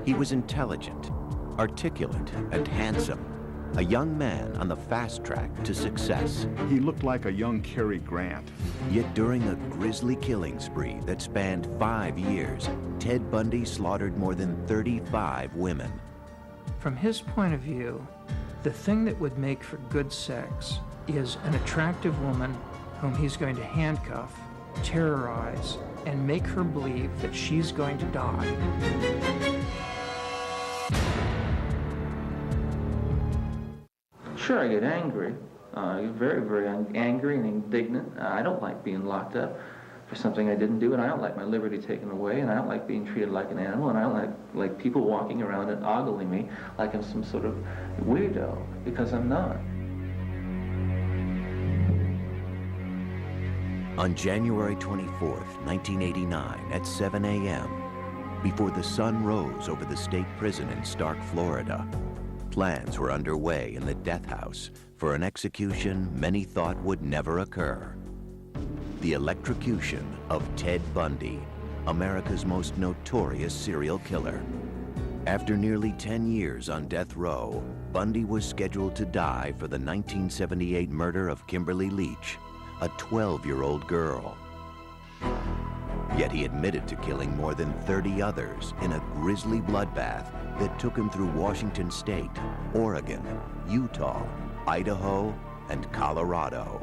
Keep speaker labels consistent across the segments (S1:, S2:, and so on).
S1: He was intelligent, articulate, and handsome, a young man on the fast track to success.
S2: He looked like a young Cary Grant.
S1: Yet during a grisly killing spree that spanned 5 years, Ted Bundy slaughtered more than 35 women.
S3: From his point of view, the thing that would make for good sex is an attractive woman whom he's going to handcuff, terrorize, and make her believe that she's going to die.
S4: Sure, I get angry. Very, very angry and indignant. I don't like being locked up for something I didn't do, and I don't like my liberty taken away, and I don't like being treated like an animal, and I don't like people walking around and ogling me like I'm some sort of weirdo, because I'm not.
S1: On January 24th, 1989, at 7 a.m., before the sun rose over the state prison in Stark, Florida, plans were underway in the death house for an execution many thought would never occur. The electrocution of Ted Bundy, America's most notorious serial killer. After nearly 10 years on death row, Bundy was scheduled to die for the 1978 murder of Kimberly Leach, a 12-year-old girl. Yet he admitted to killing more than 30 others in a grisly bloodbath that took him through Washington State, Oregon, Utah, Idaho, and Colorado.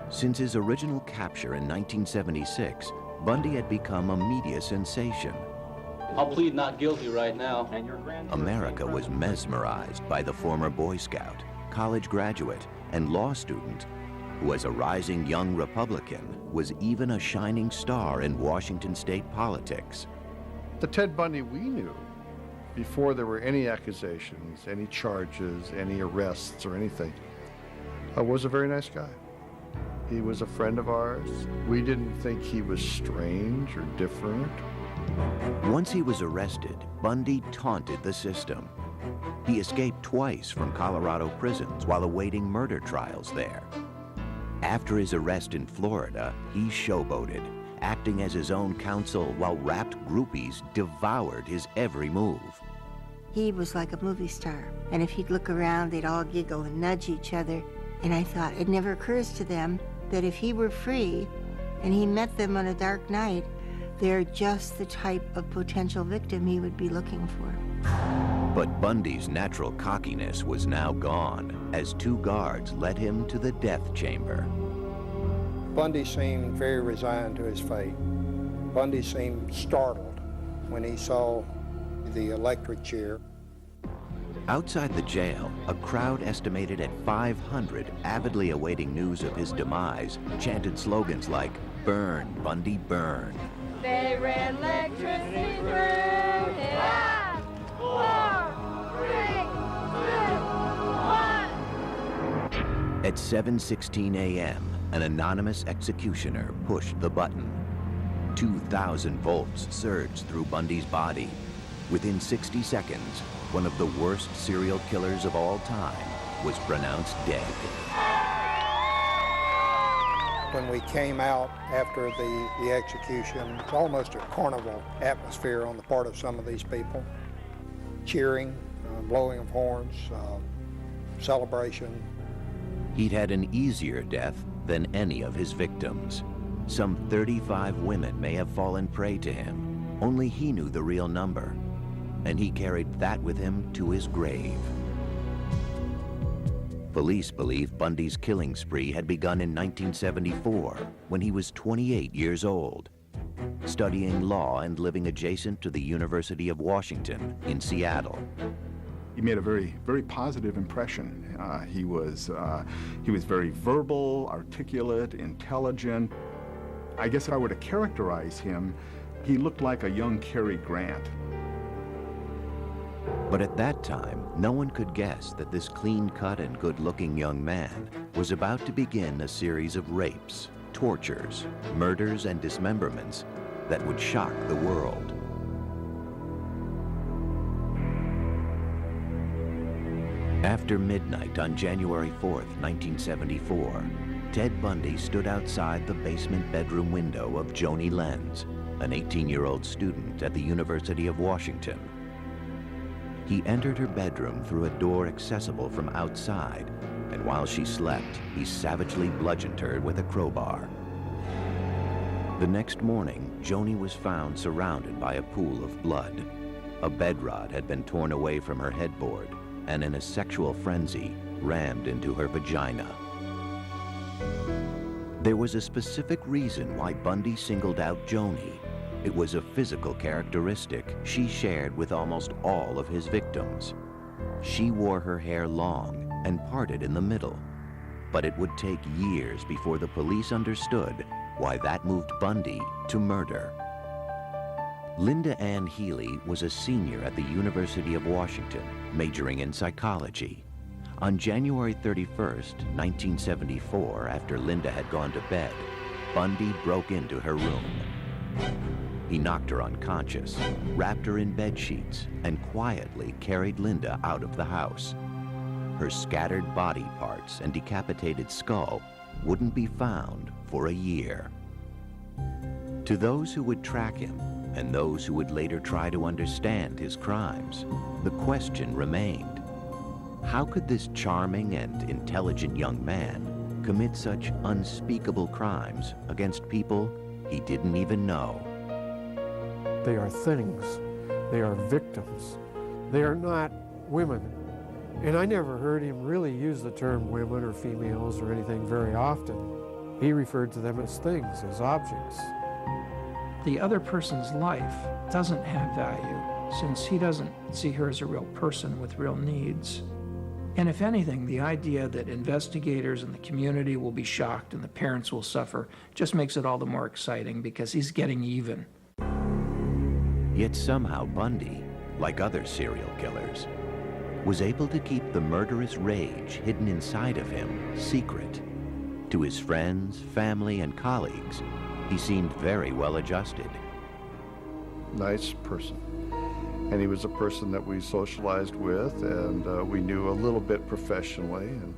S1: Since his original capture in 1976, Bundy had become a media sensation.
S5: I'll plead not guilty right now.
S1: America was mesmerized by the former Boy Scout, college graduate, and law student who, as a rising young Republican, was even a shining star in Washington state politics.
S6: The Ted Bundy we knew, before there were any accusations, any charges, any arrests or anything, was a very nice guy. He was a friend of ours. We didn't think he was strange or different.
S1: Once he was arrested, Bundy taunted the system. He escaped twice from Colorado prisons while awaiting murder trials there. After his arrest in Florida, he showboated, acting as his own counsel while rapt groupies devoured his every move.
S7: He was like a movie star, and if he'd look around, they'd all giggle and nudge each other. And I thought, it never occurs to them that if he were free and he met them on a dark night, they're just the type of potential victim he would be looking for.
S1: But Bundy's natural cockiness was now gone as 2 guards led him to the death chamber.
S8: Bundy seemed very resigned to his fate. Bundy seemed startled when he saw the electric chair.
S1: Outside the jail, a crowd estimated at 500 avidly awaiting news of his demise chanted slogans like, "Burn, Bundy, burn."
S9: They ran electricity through his eyes. 4, 3, 2, 1.
S1: At 7:16 a.m., an anonymous executioner pushed the button. 2,000 volts surged through Bundy's body. Within 60 seconds, one of the worst serial killers of all time was pronounced dead.
S8: When we came out after the execution, it's almost a carnival atmosphere on the part of some of these people. Cheering, blowing of horns, celebration.
S1: He'd had an easier death than any of his victims. Some 35 women may have fallen prey to him. Only he knew the real number, and he carried that with him to his grave. Police believe Bundy's killing spree had begun in 1974, when he was 28 years old, studying law and living adjacent to the University of Washington in Seattle.
S2: He made a very, very positive impression. He was very verbal, articulate, intelligent. I guess if I were to characterize him, he looked like a young Cary Grant.
S1: But at that time, no one could guess that this clean-cut and good-looking young man was about to begin a series of rapes, tortures, murders, and dismemberments that would shock the world. After midnight on January 4th, 1974, Ted Bundy stood outside the basement bedroom window of Joni Lenz, an 18-year-old student at the University of Washington. He entered her bedroom through a door accessible from outside, and while she slept, he savagely bludgeoned her with a crowbar. The next morning, Joni was found surrounded by a pool of blood. A bed rod had been torn away from her headboard, and in a sexual frenzy, rammed into her vagina. There was a specific reason why Bundy singled out Joni. It was a physical characteristic she shared with almost all of his victims. She wore her hair long and parted in the middle, but it would take years before the police understood why that moved Bundy to murder. Linda Ann Healy was a senior at the University of Washington, majoring in psychology. On January 31st, 1974, after Linda had gone to bed, Bundy broke into her room. He knocked her unconscious, wrapped her in bed sheets, and quietly carried Linda out of the house. Her scattered body parts and decapitated skull wouldn't be found for a year. To those who would track him, and those who would later try to understand his crimes, the question remained: how could this charming and intelligent young man commit such unspeakable crimes against people he didn't even know?
S10: They are things. They are victims. They are not women. And I never heard him really use the term women or females or anything very often. He referred to them as things, as objects.
S3: The other person's life doesn't have value, since he doesn't see her as a real person with real needs. And if anything, the idea that investigators and the community will be shocked and the parents will suffer just makes it all the more exciting, because he's getting even.
S1: Yet somehow Bundy, like other serial killers, was able to keep the murderous rage hidden inside of him secret. To his friends, family, and colleagues, he seemed very well adjusted.
S6: Nice person. And he was a person that we socialized with, and we knew a little bit professionally, and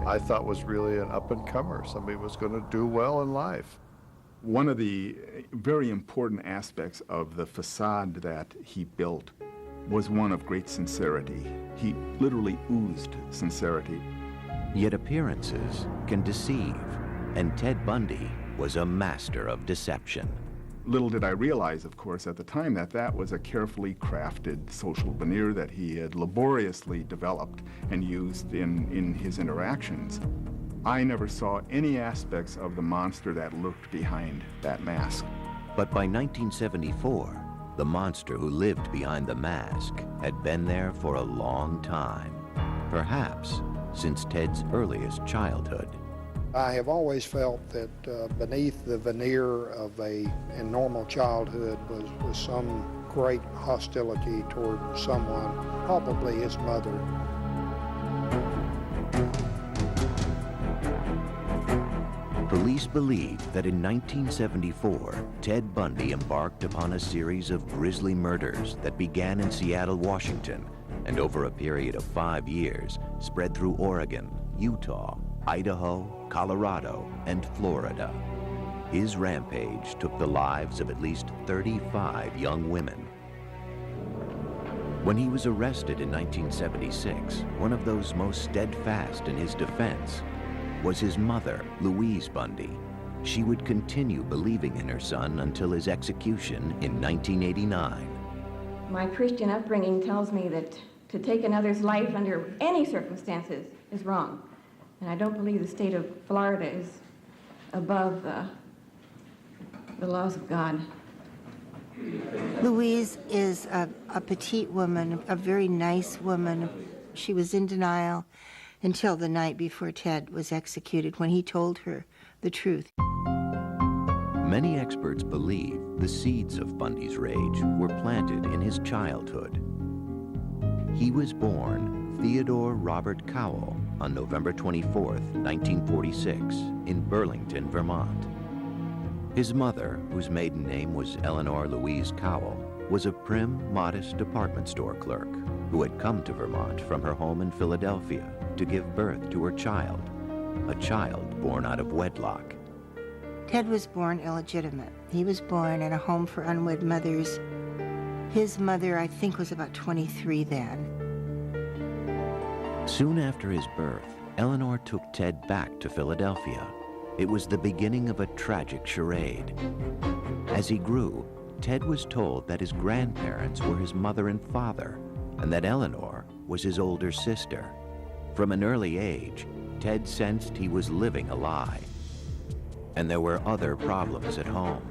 S6: I thought was really an up-and-comer, somebody who was going to do well in life.
S2: One of the very important aspects of the facade that he built was one of great sincerity. He literally oozed sincerity.
S1: Yet appearances can deceive, and Ted Bundy was a master of deception.
S2: Little did I realize, of course, at the time that that was a carefully crafted social veneer that he had laboriously developed and used in his interactions. I never saw any aspects of the monster that lurked behind that mask.
S1: But by 1974, the monster who lived behind the mask had been there for a long time, perhaps since Ted's earliest childhood.
S8: I have always felt that beneath the veneer of a normal childhood was some great hostility toward someone, probably his mother.
S1: Police believe that in 1974, Ted Bundy embarked upon a series of grisly murders that began in Seattle, Washington, and over a period of 5 years spread through Oregon, Utah, Idaho, Colorado, and Florida. His rampage took the lives of at least 35 young women. When he was arrested in 1976, one of those most steadfast in his defense was his mother, Louise Bundy. She would continue believing in her son until his execution in 1989.
S11: My Christian upbringing tells me that to take another's life under any circumstances is wrong. And I don't believe the state of Florida is above the laws of God.
S7: Louise is a petite woman, a very nice woman. She was in denial until the night before Ted was executed, when he told her the truth.
S1: Many experts believe the seeds of Bundy's rage were planted in his childhood. He was born Theodore Robert Cowell on November 24th, 1946, in Burlington, Vermont. His mother, whose maiden name was Eleanor Louise Cowell, was a prim, modest department store clerk who had come to Vermont from her home in Philadelphia to give birth to her child, a child born out of wedlock.
S7: Ted was born illegitimate. He was born in a home for unwed mothers. His mother, I think, was about 23 then.
S1: Soon after his birth, Eleanor took Ted back to Philadelphia. It was the beginning of a tragic charade. As he grew, Ted was told that his grandparents were his mother and father, and that Eleanor was his older sister. From an early age, Ted sensed he was living a lie. And there were other problems at home.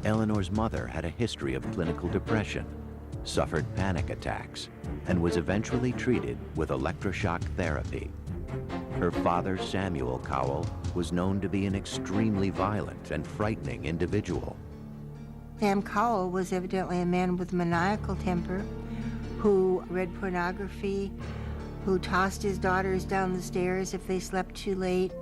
S1: Eleanor's mother had a history of clinical depression, suffered panic attacks, and was eventually treated with electroshock therapy. Her father, Samuel Cowell, was known to be an extremely violent and frightening individual.
S7: Sam Cowell was evidently a man with maniacal temper who read pornography, who tossed his daughters down the stairs if they slept too late.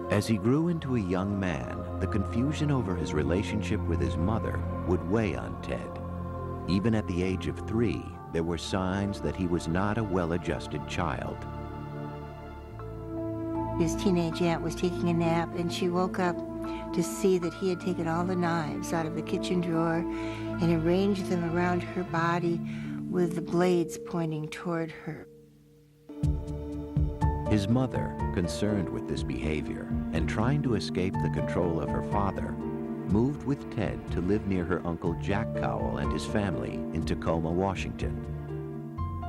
S1: As he grew into a young man, the confusion over his relationship with his mother would weigh on Ted. Even at the age of 3, there were signs that he was not a well-adjusted child.
S7: His teenage aunt was taking a nap, and she woke up to see that he had taken all the knives out of the kitchen drawer and arranged them around her body with the blades pointing toward her.
S1: His mother, concerned with this behavior and trying to escape the control of her father, moved with Ted to live near her uncle Jack Cowell and his family in Tacoma, Washington.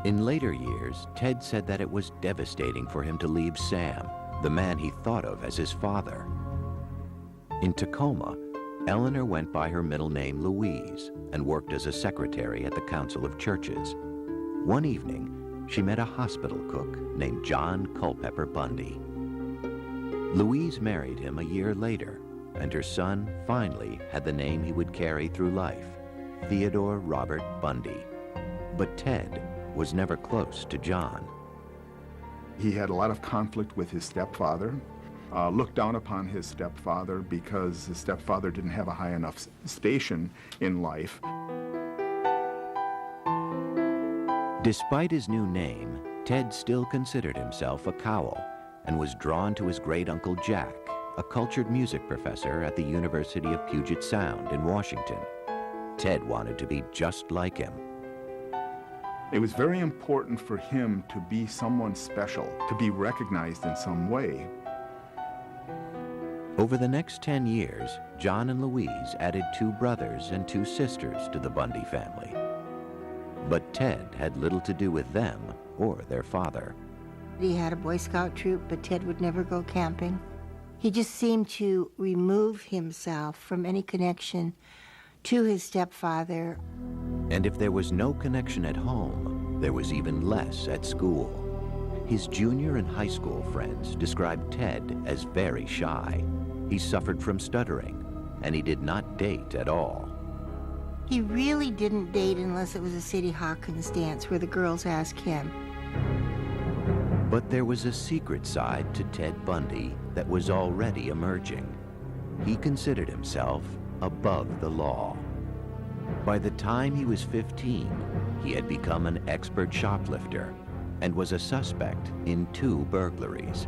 S1: In later years, Ted said that it was devastating for him to leave Sam, the man he thought of as his father. In Tacoma, Eleanor went by her middle name Louise and worked as a secretary at the Council of Churches. One evening, she met a hospital cook named John Culpepper Bundy. Louise married him a year later, and her son finally had the name he would carry through life, Theodore Robert Bundy. But Ted was never close to John.
S2: He had a lot of conflict with his stepfather, looked down upon his stepfather because his stepfather didn't have a high enough station in life.
S1: Despite his new name, Ted still considered himself a Cowell and was drawn to his great-uncle Jack, a cultured music professor at the University of Puget Sound in Washington. Ted wanted to be just like him.
S2: It was very important for him to be someone special, to be recognized in some way.
S1: Over the next 10 years, John and Louise added 2 brothers and 2 sisters to the Bundy family. But Ted had little to do with them or their father.
S7: He had a Boy Scout troop, but Ted would never go camping. He just seemed to remove himself from any connection to his stepfather.
S1: And if there was no connection at home, there was even less at school. His junior and high school friends described Ted as very shy. He suffered from stuttering, and he did not date at all.
S7: He really didn't date unless it was a Sadie Hawkins dance where the girls asked him.
S1: But there was a secret side to Ted Bundy that was already emerging. He considered himself above the law. By the time he was 15, he had become an expert shoplifter and was a suspect in 2 burglaries.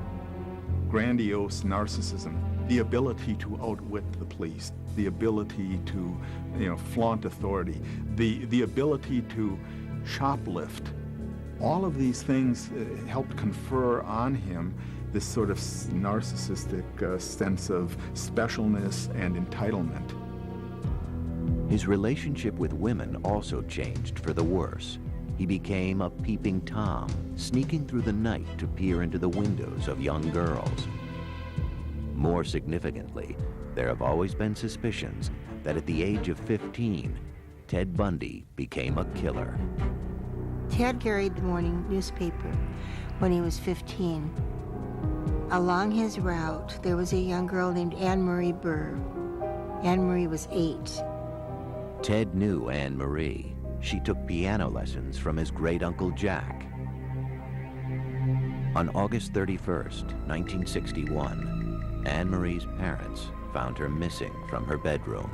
S2: Grandiose narcissism, the ability to outwit the police, the ability to, flaunt authority, the ability to shoplift. All of these things helped confer on him this sort of narcissistic sense of specialness and entitlement.
S1: His relationship with women also changed for the worse. He became a peeping Tom, sneaking through the night to peer into the windows of young girls. More significantly, there have always been suspicions that at the age of 15, Ted Bundy became a killer.
S7: Ted carried the morning newspaper when he was 15. Along his route, there was a young girl named Anne Marie Burr. Anne Marie was 8.
S1: Ted knew Anne Marie. She took piano lessons from his great-uncle Jack. On August 31st, 1961, Anne Marie's parents found her missing from her bedroom.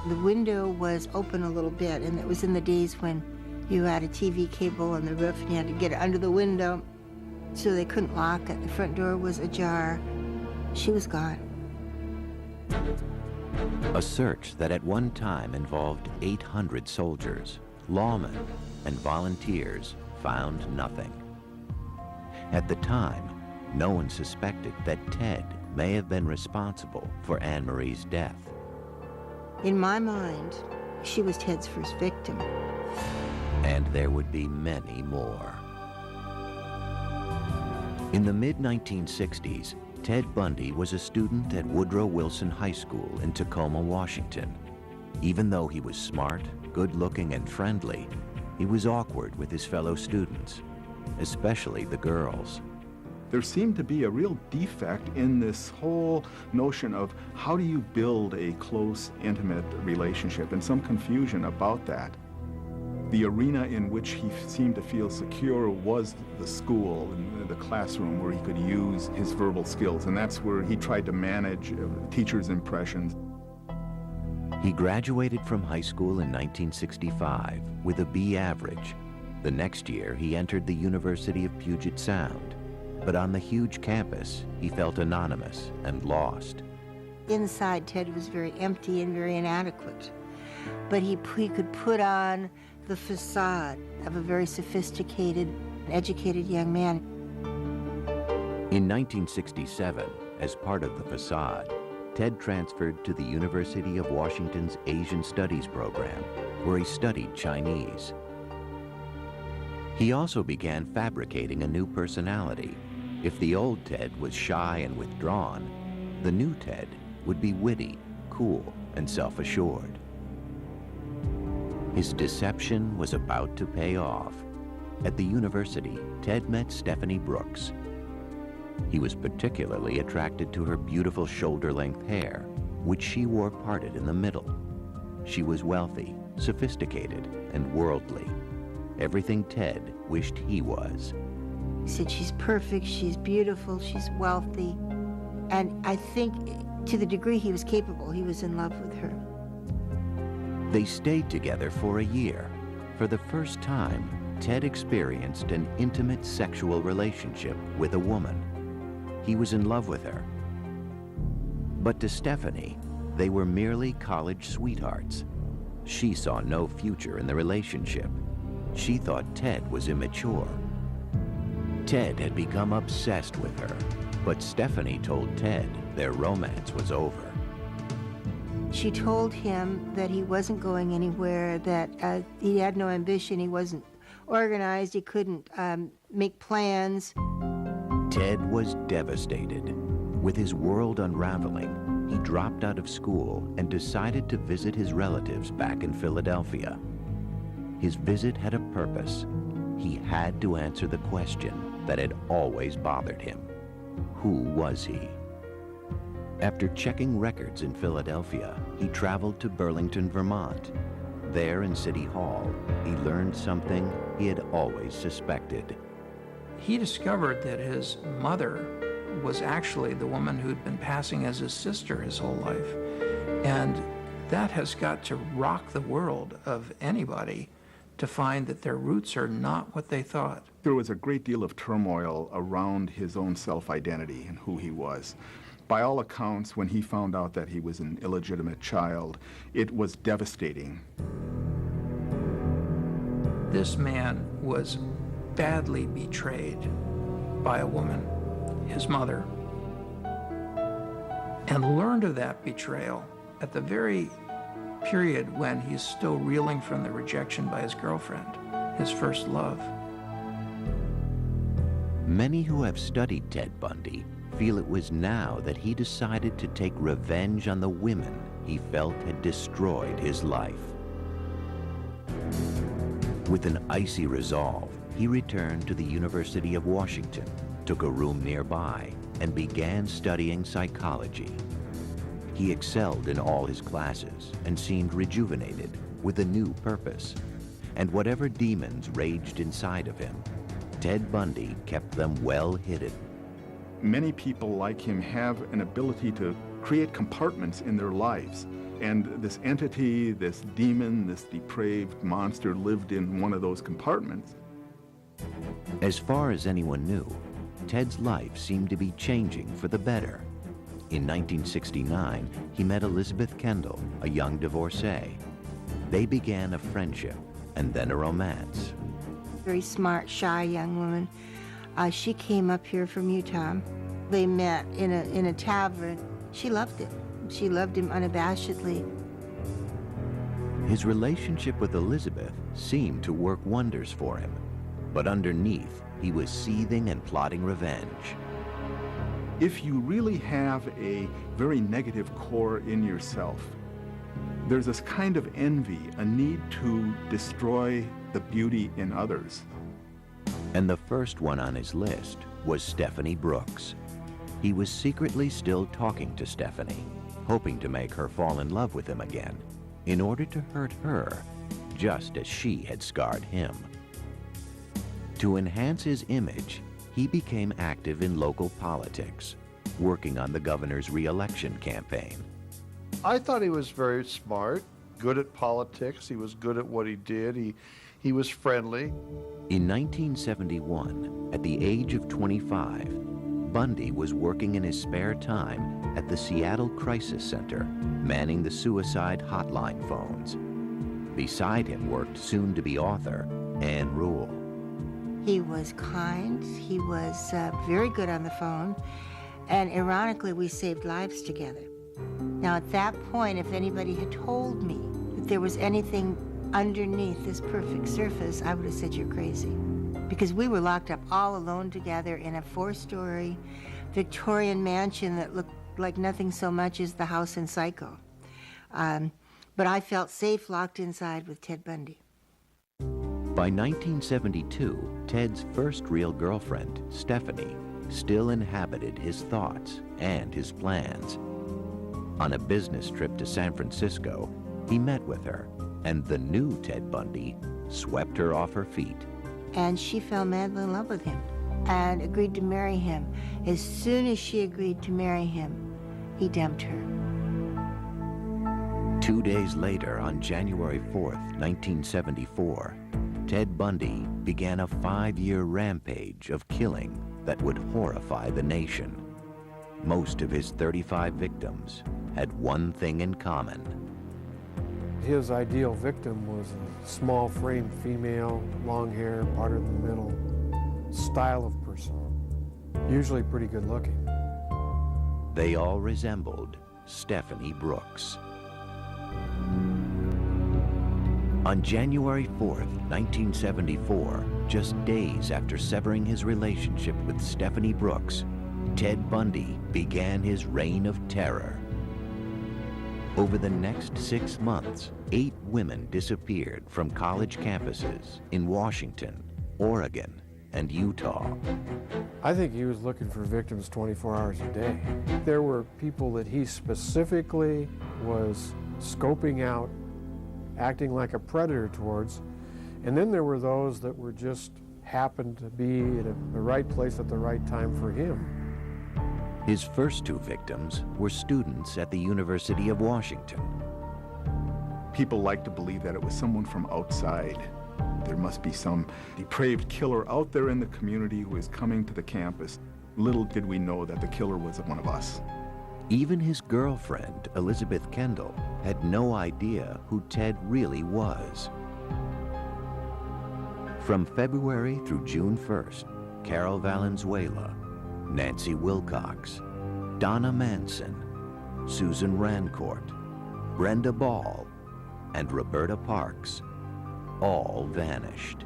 S7: The window was open a little bit, and it was in the days when you had a TV cable on the roof and you had to get it under the window, so they couldn't lock it. The front door was ajar. She was gone.
S1: A search that at one time involved 800 soldiers, lawmen, and volunteers found nothing. At the time, no one suspected that Ted may have been responsible for Anne Marie's death.
S7: In my mind, she was Ted's first victim.
S1: And there would be many more. In the mid-1960s, Ted Bundy was a student at Woodrow Wilson High School in Tacoma, Washington. Even though he was smart, good-looking, and friendly, he was awkward with his fellow students, especially the girls.
S2: There seemed to be a real defect in this whole notion of how do you build a close, intimate relationship, and some confusion about that. The arena in which he seemed to feel secure was the school and the classroom where he could use his verbal skills, and that's where he tried to manage teachers' impressions.
S1: He graduated from high school in 1965 with a B average. The next year, he entered the University of Puget Sound. But on the huge campus, he felt anonymous and lost.
S7: Inside, Ted was very empty and very inadequate. But he could put on the facade of a very sophisticated, educated young man.
S1: In 1967, as part of the facade, Ted transferred to the University of Washington's Asian Studies program, where he studied Chinese. He also began fabricating a new personality. If the old Ted was shy and withdrawn, the new Ted would be witty, cool, and self-assured. His deception was about to pay off. At the university, Ted met Stephanie Brooks. He was particularly attracted to her beautiful shoulder-length hair, which she wore parted in the middle. She was wealthy, sophisticated, and worldly. Everything Ted wished he was.
S7: He said, she's perfect, she's beautiful, she's wealthy. And I think to the degree he was capable, he was in love with her.
S1: They stayed together for a year. For the first time, Ted experienced an intimate sexual relationship with a woman. He was in love with her. But to Stephanie, they were merely college sweethearts. She saw no future in the relationship. She thought Ted was immature. Ted had become obsessed with her, but Stephanie told Ted their romance was over.
S7: She told him that he wasn't going anywhere, that he had no ambition, he wasn't organized, he couldn't make plans.
S1: Ted was devastated. With his world unraveling, he dropped out of school and decided to visit his relatives back in Philadelphia. His visit had a purpose. He had to answer the question that had always bothered him. Who was he? After checking records in Philadelphia, he traveled to Burlington, Vermont. There in City Hall, he learned something he had always suspected.
S3: He discovered that his mother was actually the woman who'd been passing as his sister his whole life. And that has got to rock the world of anybody to find that their roots are not what they thought.
S2: There was a great deal of turmoil around his own self-identity and who he was. By all accounts, when he found out that he was an illegitimate child, it was devastating.
S3: This man was badly betrayed by a woman, his mother, and learned of that betrayal at the very period when he's still reeling from the rejection by his girlfriend, his first love.
S1: Many who have studied Ted Bundy feel it was now that he decided to take revenge on the women he felt had destroyed his life. With an icy resolve, he returned to the University of Washington, took a room nearby, and began studying psychology. He excelled in all his classes and seemed rejuvenated with a new purpose. And whatever demons raged inside of him, Ted Bundy kept them well hidden.
S2: Many people like him have an ability to create compartments in their lives. And this entity, this demon, this depraved monster lived in one of those compartments.
S1: As far as anyone knew, Ted's life seemed to be changing for the better. In 1969, he met Elizabeth Kendall, a young divorcee. They began a friendship and then a romance.
S7: Very smart, shy young woman. She came up here from Utah. They met in a tavern. She loved him. She loved him unabashedly.
S1: His relationship with Elizabeth seemed to work wonders for him, but underneath, he was seething and plotting revenge.
S2: If you really have a very negative core in yourself, there's this kind of envy, a need to destroy the beauty in others.
S1: And the first one on his list was Stephanie Brooks. He was secretly still talking to Stephanie, hoping to make her fall in love with him again, in order to hurt her, just as she had scarred him. To enhance his image, he became active in local politics, working on the governor's re-election campaign.
S6: I thought he was very smart, good at politics. He was good at what he did. He was friendly.
S1: In 1971, at the age of 25, Bundy was working in his spare time at the Seattle Crisis Center, manning the suicide hotline phones. Beside him worked soon-to-be author Ann Rule.
S7: He was kind. He was very good on the phone. And ironically, we saved lives together. Now, at that point, if anybody had told me that there was anything underneath this perfect surface, I would have said, you're crazy. Because we were locked up all alone together in a 4-story Victorian mansion that looked like nothing so much as the house in Psycho. But I felt safe locked inside with Ted Bundy.
S1: By 1972, Ted's first real girlfriend, Stephanie, still inhabited his thoughts and his plans. On a business trip to San Francisco, he met with her, and the new Ted Bundy swept her off her feet.
S7: And she fell madly in love with him and agreed to marry him. As soon as she agreed to marry him, he dumped her.
S1: 2 days later, on January 4th, 1974, Ted Bundy began a 5-year rampage of killing that would horrify the nation. Most of his 35 victims had one thing in common.
S10: His ideal victim was a small-framed female, long hair, parted in the middle, style of person, usually pretty good looking.
S1: They all resembled Stephanie Brooks. On January 4th, 1974, just days after severing his relationship with Stephanie Brooks, Ted Bundy began his reign of terror. Over the next 6 months, 8 women disappeared from college campuses in Washington, Oregon, and Utah.
S10: I think he was looking for victims 24 hours a day. There were people that he specifically was scoping out, acting like a predator towards, and then there were those that were just happened to be at the right place at the right time for him.
S1: His first 2 victims were students at the University of Washington.
S2: People like to believe that it was someone from outside. There must be some depraved killer out there in the community who is coming to the campus. Little did we know that the killer was one of us.
S1: Even his girlfriend, Elizabeth Kendall, had no idea who Ted really was. From February through June 1st, Carol Valenzuela, Nancy Wilcox, Donna Manson, Susan Rancourt, Brenda Ball, and Roberta Parks all vanished.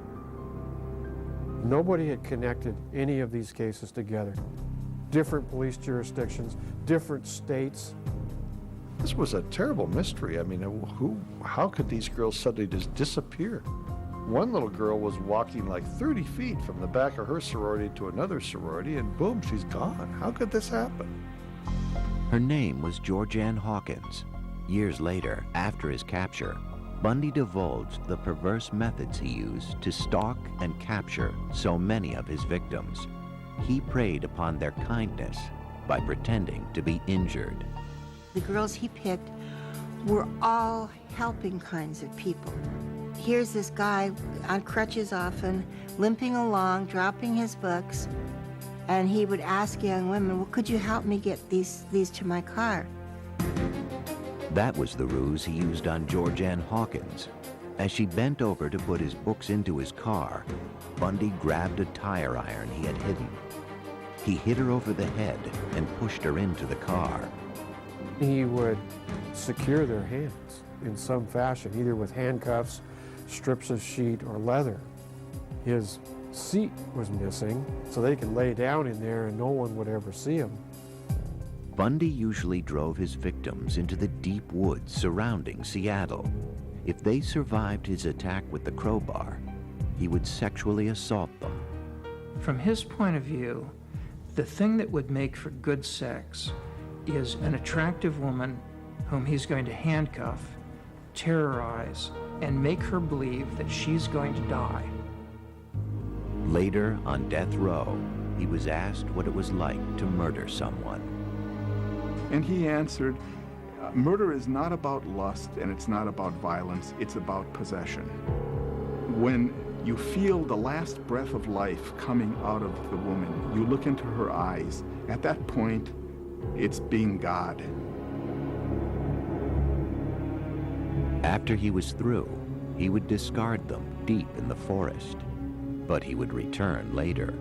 S10: Nobody had connected any of these cases together. Different police jurisdictions, different states.
S6: This was a terrible mystery. I mean, how could these girls suddenly just disappear? One little girl was walking like 30 feet from the back of her sorority to another sorority, and boom, she's gone. How could this happen?
S1: Her name was Georgianne Hawkins. Years later, after his capture, Bundy divulged the perverse methods he used to stalk and capture so many of his victims. He preyed upon their kindness by pretending to be injured.
S7: The girls he picked were all helping kinds of people. Here's this guy on crutches often, limping along, dropping his books, And he would ask young women, well, could you help me get these to my car?
S1: That was the ruse he used on Georgianne Hawkins. As she bent over to put his books into his car, Bundy grabbed a tire iron he had hidden. He hit her over the head and pushed her into the car.
S10: He would secure their hands in some fashion, either with handcuffs, strips of sheet, or leather. His seat was missing, so they could lay down in there and no one would ever see him.
S1: Bundy usually drove his victims into the deep woods surrounding Seattle. If they survived his attack with the crowbar, he would sexually assault them.
S3: From his point of view, the thing that would make for good sex is an attractive woman whom he's going to handcuff, terrorize, and make her believe that she's going to die.
S1: Later, on death row, he was asked what it was like to murder someone.
S2: And he answered, murder is not about lust and it's not about violence, it's about possession. When you feel the last breath of life coming out of the woman, you look into her eyes. At that point, it's being God.
S1: After he was through, he would discard them deep in the forest, but he would return later.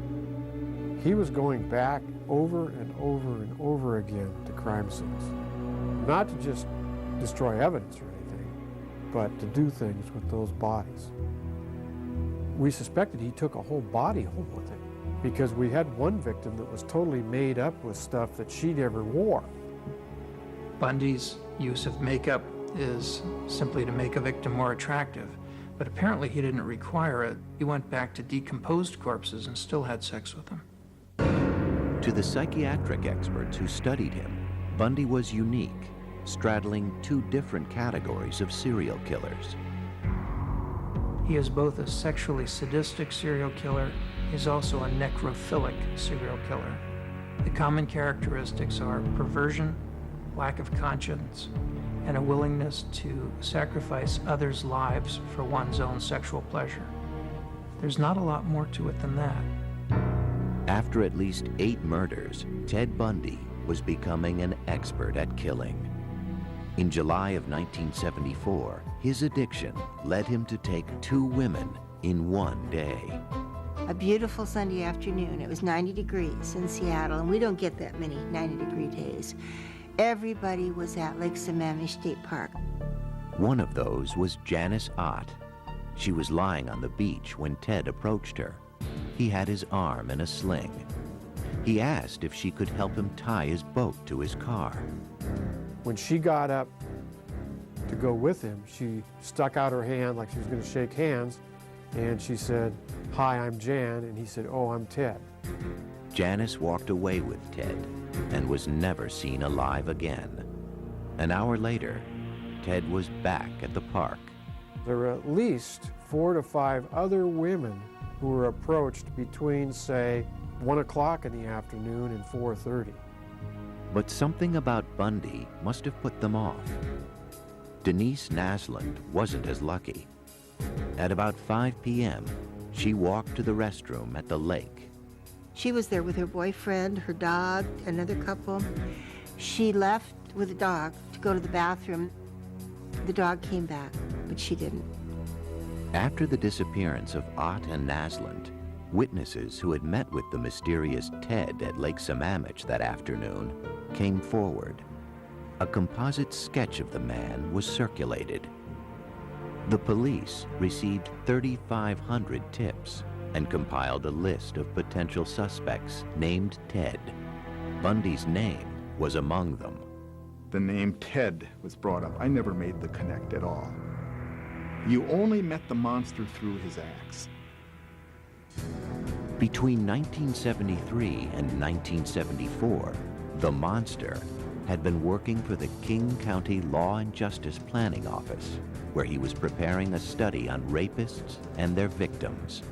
S10: He was going back over and over and over again to crime scenes. Not to just destroy evidence or anything, but to do things with those bodies. We suspected he took a whole body home with him because we had one victim that was totally made up with stuff that she never wore.
S3: Bundy's use of makeup is simply to make a victim more attractive, but apparently he didn't require it. He went back to decomposed corpses and still had sex with them.
S1: To the psychiatric experts who studied him, Bundy was unique, straddling two different categories of serial killers.
S3: He is both a sexually sadistic serial killer. He's also a necrophilic serial killer. The common characteristics are perversion, lack of conscience, and a willingness to sacrifice others' lives for one's own sexual pleasure. There's not a lot more to it than that.
S1: After at least 8 murders, Ted Bundy was becoming an expert at killing. In July of 1974, his addiction led him to take 2 women in one day.
S7: A beautiful Sunday afternoon. It was 90 degrees in Seattle, and we don't get that many 90-degree days. Everybody was at Lake Sammamish State Park.
S1: One of those was Janice Ott. She was lying on the beach when Ted approached her. He had his arm in a sling. He asked if she could help him tie his boat to his car.
S10: When she got up to go with him, she stuck out her hand like she was going to shake hands, and she said, "Hi, I'm Jan," and he said, "Oh, I'm Ted."
S1: Janice walked away with Ted and was never seen alive again. An hour later, Ted was back at the park.
S10: There were at least 4 to 5 other women who were approached between, say, 1 o'clock in the afternoon and 4:30.
S1: But something about Bundy must have put them off. Denise Naslund wasn't as lucky. At about 5 p.m., she walked to the restroom at the lake.
S7: She was there with her boyfriend, her dog, another couple. She left with the dog to go to the bathroom. The dog came back, but she didn't.
S1: After the disappearance of Ott and Naslund, witnesses who had met with the mysterious Ted at Lake Sammamish that afternoon came forward. A composite sketch of the man was circulated. The police received 3,500 tips and compiled a list of potential suspects named Ted. Bundy's name was among them.
S2: The name Ted was brought up. I never made the connect at all. You only met the monster through his acts.
S1: Between 1973 and 1974, the monster had been working for the King County Law and Justice Planning Office, where he was preparing a study on rapists and their victims.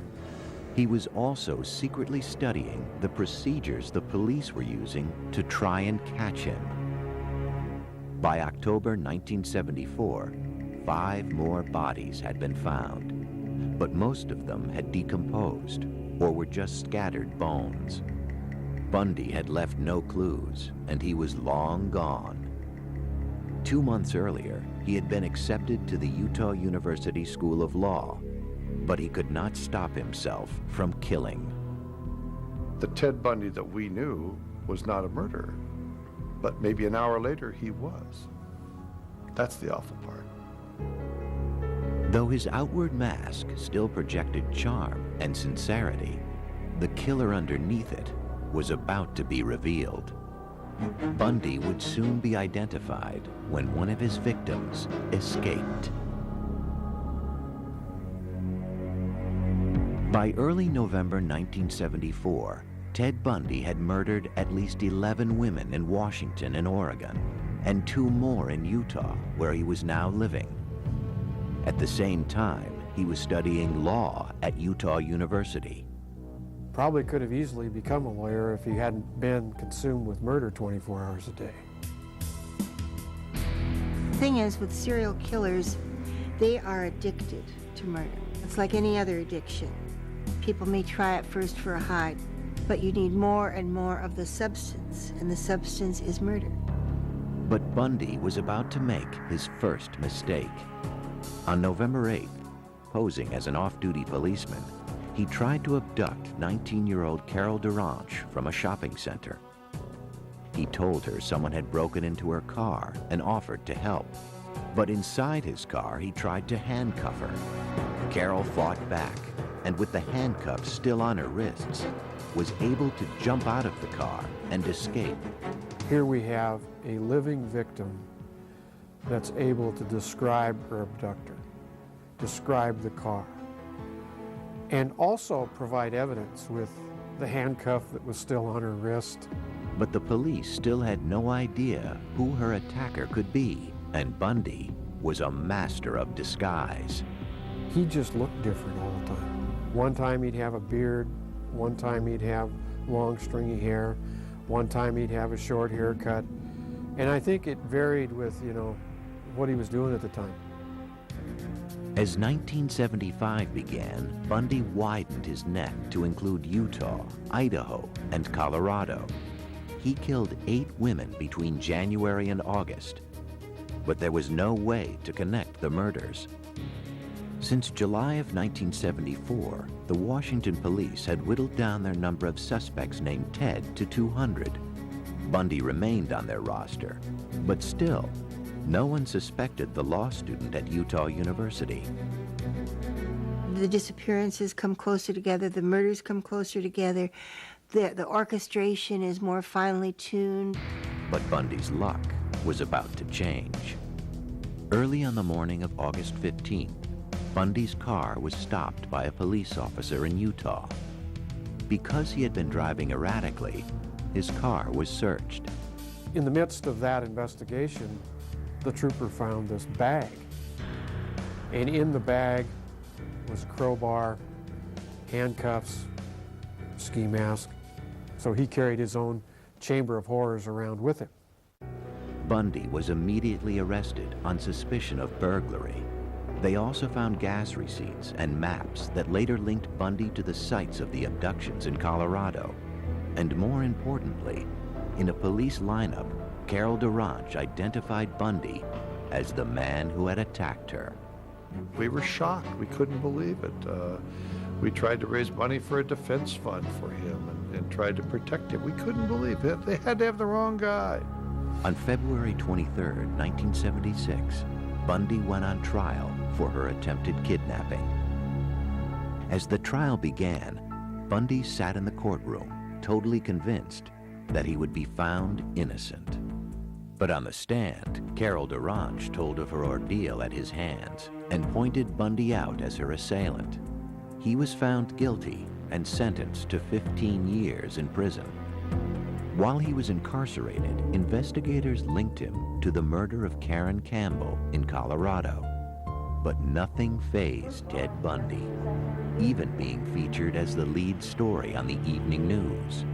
S1: He was also secretly studying the procedures the police were using to try and catch him. By October 1974, 5 more bodies had been found, but most of them had decomposed or were just scattered bones. Bundy had left no clues, and he was long gone. 2 months earlier, he had been accepted to the Utah University School of Law, but he could not stop himself from killing.
S6: The Ted Bundy that we knew was not a murderer, but maybe an hour later he was. That's the awful part.
S1: Though his outward mask still projected charm and sincerity, the killer underneath it was about to be revealed. Bundy would soon be identified when one of his victims escaped. By early November 1974, Ted Bundy had murdered at least 11 women in Washington and Oregon, and 2 more in Utah, where he was now living. At the same time, he was studying law at Utah University.
S10: Probably could have easily become a lawyer if he hadn't been consumed with murder 24 hours a day.
S7: The thing is, with serial killers, they are addicted to murder. It's like any other addiction. People may try at first for a high, but you need more and more of the substance, and the substance is murder.
S1: But Bundy was about to make his first mistake. On November 8th, posing as an off-duty policeman, he tried to abduct 19-year-old Carol DeRanche from a shopping center. He told her someone had broken into her car and offered to help. But inside his car, he tried to handcuff her. Carol fought back, and with the handcuffs still on her wrists, was able to jump out of the car and escape.
S10: Here we have a living victim that's able to describe her abductor, describe the car, and also provide evidence with the handcuff that was still on her wrist.
S1: But the police still had no idea who her attacker could be, and Bundy was a master of disguise.
S10: He just looked different all the time. One time he'd have a beard, one time he'd have long stringy hair, one time he'd have a short haircut, and I think it varied with, what he was doing at the time.
S1: As 1975 began, Bundy widened his net to include Utah, Idaho, and Colorado. He killed 8 women between January and August, but there was no way to connect the murders. Since July of 1974, the Washington police had whittled down their number of suspects named Ted to 200. Bundy remained on their roster, but still, no one suspected the law student at Utah University.
S7: The disappearances come closer together, the murders come closer together, the orchestration is more finely tuned.
S1: But Bundy's luck was about to change. Early on the morning of August 15th, Bundy's car was stopped by a police officer in Utah. Because he had been driving erratically, his car was searched.
S10: In the midst of that investigation, the trooper found this bag. And in the bag was a crowbar, handcuffs, ski mask. So he carried his own chamber of horrors around with him.
S1: Bundy was immediately arrested on suspicion of burglary. They also found gas receipts and maps that later linked Bundy to the sites of the abductions in Colorado. And more importantly, in a police lineup, Carol DeRanche identified Bundy as the man who had attacked her.
S6: We were shocked. We couldn't believe it. We tried to raise money for a defense fund for him and tried to protect him. We couldn't believe it. They had to have the wrong guy.
S1: On February 23rd, 1976, Bundy went on trial for her attempted kidnapping. As the trial began, Bundy sat in the courtroom, totally convinced that he would be found innocent. But on the stand, Carol DeRanche told of her ordeal at his hands and pointed Bundy out as her assailant. He was found guilty and sentenced to 15 years in prison. While he was incarcerated, investigators linked him to the murder of Karen Campbell in Colorado. But nothing fazed Ted Bundy, even being featured as the lead story on the evening news.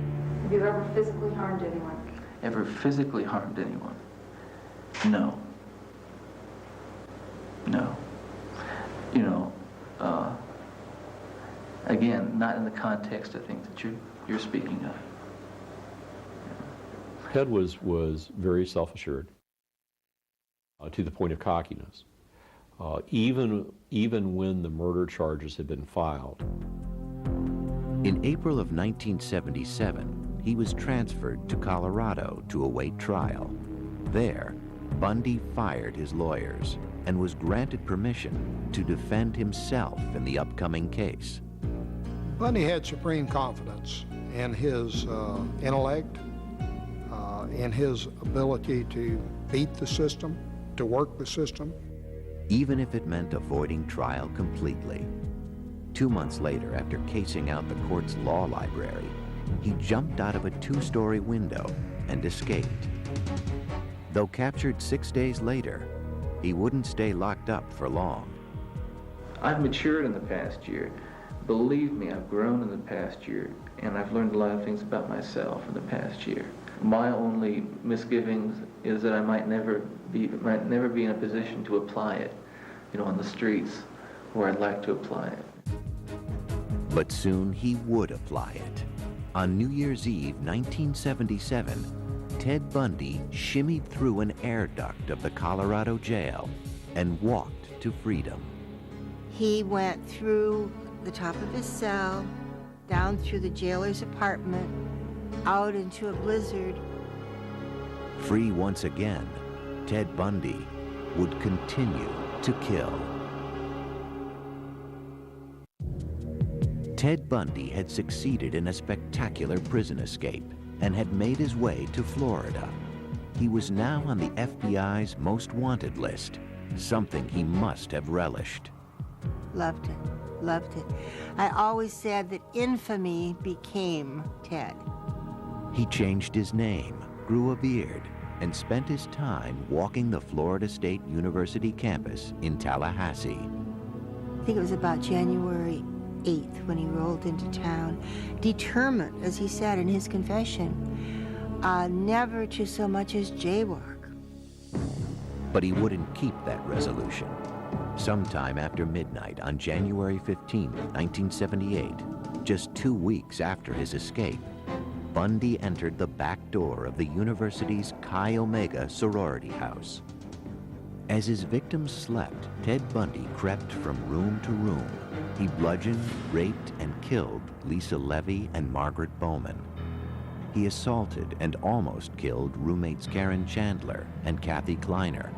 S11: Have you ever physically harmed anyone?
S4: Ever physically harmed anyone? No. No. Again, not in the context, I think, that you're speaking of.
S12: Ted was very self-assured to the point of cockiness. Even when the murder charges had been filed.
S1: In April of 1977, he was transferred to Colorado to await trial. There, Bundy fired his lawyers and was granted permission to defend himself in the upcoming case.
S8: Bundy had supreme confidence in his intellect, in his ability to beat the system, to work the system.
S1: Even if it meant avoiding trial completely. 2 months later, after casing out the court's law library, he jumped out of a 2-story window and escaped. Though captured 6 days later, he wouldn't stay locked up for long.
S4: I've matured in the past year. Believe me, I've grown in the past year, and I've learned a lot of things about myself in the past year. My only misgivings is that I might never be in a position to apply it, on the streets where I'd like to apply it.
S1: But soon he would apply it. On New Year's Eve, 1977, Ted Bundy shimmied through an air duct of the Colorado jail and walked to freedom.
S7: He went through the top of his cell, down through the jailer's apartment, out into a blizzard.
S1: Free once again, Ted Bundy would continue to kill. Ted Bundy had succeeded in a spectacular prison escape and had made his way to Florida. He was now on the FBI's most wanted list, something he must have relished.
S7: Loved it, loved it. I always said that infamy became Ted.
S1: He changed his name, grew a beard, and spent his time walking the Florida State University campus in Tallahassee.
S7: I think it was about January 8th when he rolled into town, determined, as he said in his confession, never to so much as jaywalk.
S1: But he wouldn't keep that resolution. Sometime after midnight on January 15, 1978, just 2 weeks after his escape, Bundy entered the back door of the university's Chi Omega sorority house. As his victims slept, Ted Bundy crept from room to room. He bludgeoned, raped, and killed Lisa Levy and Margaret Bowman. He assaulted and almost killed roommates Karen Chandler and Kathy Kleiner.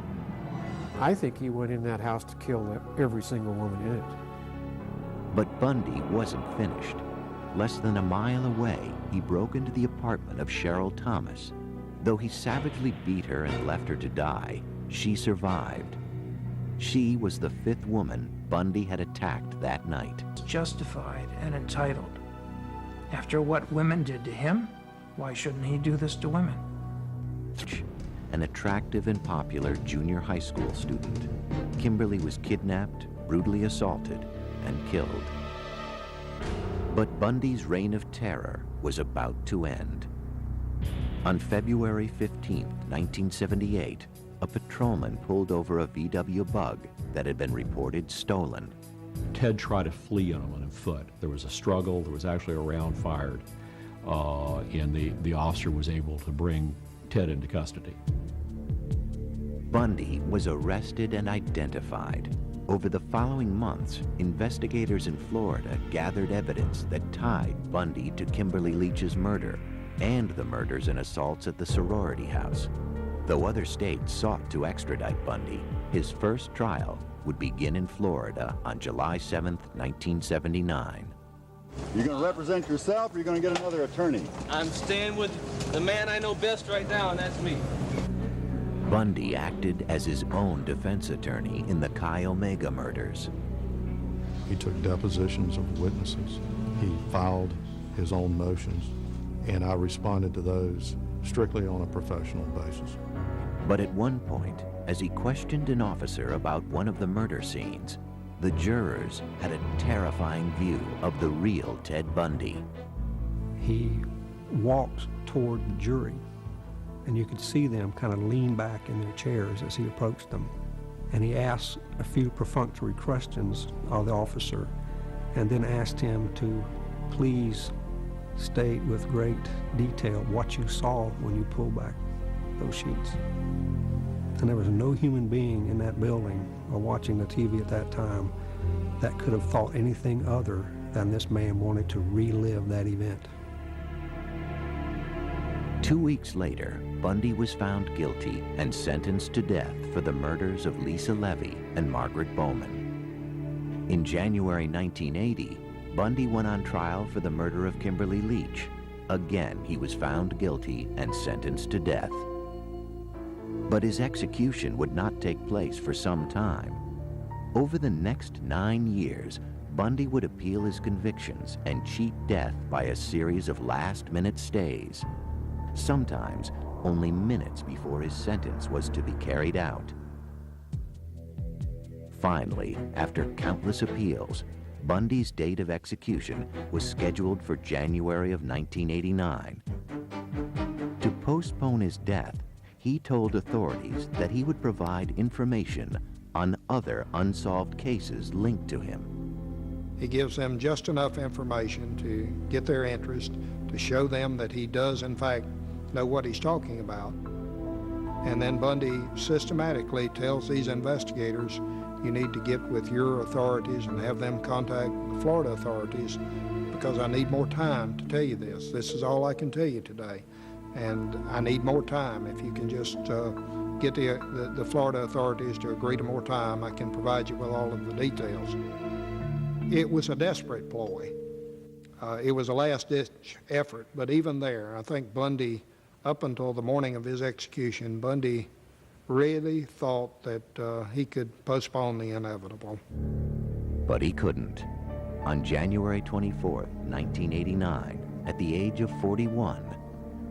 S10: I think he went in that house to kill every single woman in it.
S1: But Bundy wasn't finished. Less than a mile away, he broke into the apartment of Cheryl Thomas. Though he savagely beat her and left her to die, she survived. She was the 5th woman Bundy had attacked that night.
S3: Justified and entitled. After what women did to him, why shouldn't he do this to women?
S1: An attractive and popular junior high school student, Kimberly was kidnapped, brutally assaulted, and killed. But Bundy's reign of terror was about to end. On February 15, 1978, a patrolman pulled over a VW Bug that had been reported stolen.
S12: Ted tried to flee on foot. There was a struggle. There was actually a round fired, and the officer was able to bring Ted into custody.
S1: Bundy was arrested and identified. Over the following months, investigators in Florida gathered evidence that tied Bundy to Kimberly Leach's murder and the murders and assaults at the sorority house. Though other states sought to extradite Bundy, his first trial would begin in Florida on July 7, 1979.
S13: You're going to represent yourself, or you're going to get another attorney?
S5: I'm staying with the man I know best right now, and that's me.
S1: Bundy acted as his own defense attorney in the Chi Omega murders.
S6: He took depositions of witnesses. He filed his own motions, and I responded to those strictly on a professional basis.
S1: But at one point, as he questioned an officer about one of the murder scenes, the jurors had a terrifying view of the real Ted Bundy.
S14: He walked toward the jury, and you could see them kind of lean back in their chairs as he approached them. And he asked a few perfunctory questions of the officer, and then asked him to please state with great detail what you saw when you pulled back those sheets. And there was no human being in that building or watching the TV at that time that could have thought anything other than this man wanted to relive that event.
S1: 2 weeks later, Bundy was found guilty and sentenced to death for the murders of Lisa Levy and Margaret Bowman. In January 1980, Bundy went on trial for the murder of Kimberly Leach. Again, he was found guilty and sentenced to death. But his execution would not take place for some time. Over the next 9 years, Bundy would appeal his convictions and cheat death by a series of last-minute stays, sometimes only minutes before his sentence was to be carried out. Finally, after countless appeals, Bundy's date of execution was scheduled for January of 1989. To postpone his death, he told authorities that he would provide information on other unsolved cases linked to him.
S8: He gives them just enough information to get their interest, to show them that he does, in fact, know what he's talking about. And then Bundy systematically tells these investigators, you need to get with your authorities and have them contact the Florida authorities because I need more time to tell you this. This is all I can tell you today. And I need more time. If you can just get the Florida authorities to agree to more time, I can provide you with all of the details. It was a desperate ploy. It was a last-ditch effort, but even there, I think Bundy, up until the morning of his execution, Bundy really thought that he could postpone the inevitable.
S1: But he couldn't. On January 24th, 1989, at the age of 41,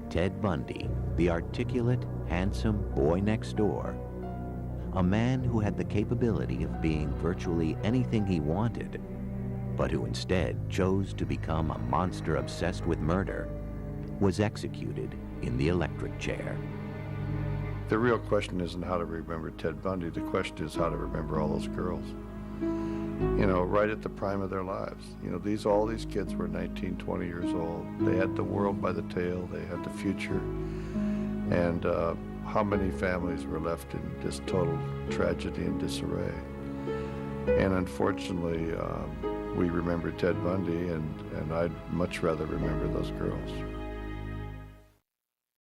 S1: Ted Bundy, the articulate, handsome boy next door, a man who had the capability of being virtually anything he wanted, but who instead chose to become a monster obsessed with murder, was executed in the electric chair.
S6: The real question isn't how to remember Ted Bundy. The question is how to remember all those girls. You know, right at the prime of their lives. You know, all these kids were 19, 20 years old. They had the world by the tail. They had the future. And how many families were left in just total tragedy and disarray? And unfortunately, we remember Ted Bundy, and I'd much rather remember those girls.